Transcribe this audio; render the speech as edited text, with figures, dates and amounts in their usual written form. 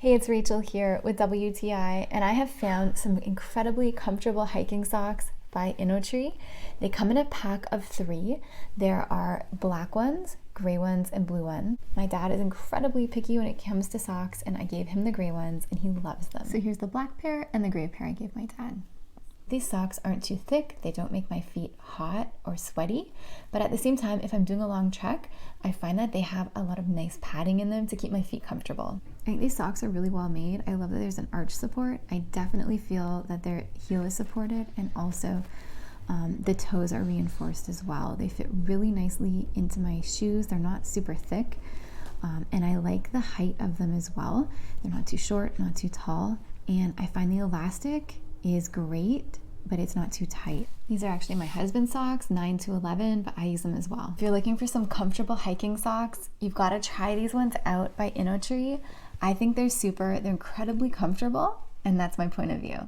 Hey, it's Rachel here with WTI, and I have found some incredibly comfortable hiking socks by Innotree. They come in a pack of 3. There are black ones, gray ones, and blue ones. My dad is incredibly picky when it comes to socks, and I gave him the gray ones, and he loves them. So here's the black pair and the gray pair I gave my dad. These socks aren't too thick, they don't make my feet hot or sweaty, but at the same time, if I'm doing a long trek, I find that they have a lot of nice padding in them to keep my feet comfortable. I think these socks are really well made. I love that there's an arch support. I definitely feel that their heel is supported, and also the toes are reinforced as well. They fit really nicely into my shoes. They're not super thick, and I like the height of them as well. They're not too short, not too tall, and I find the elastic is great, but it's not too tight. These are actually my husband's socks, 9 to 11, but I use them as well. If you're looking for some comfortable hiking socks, you've got to try these ones out by Innotree. I think they're incredibly comfortable, and that's my point of view.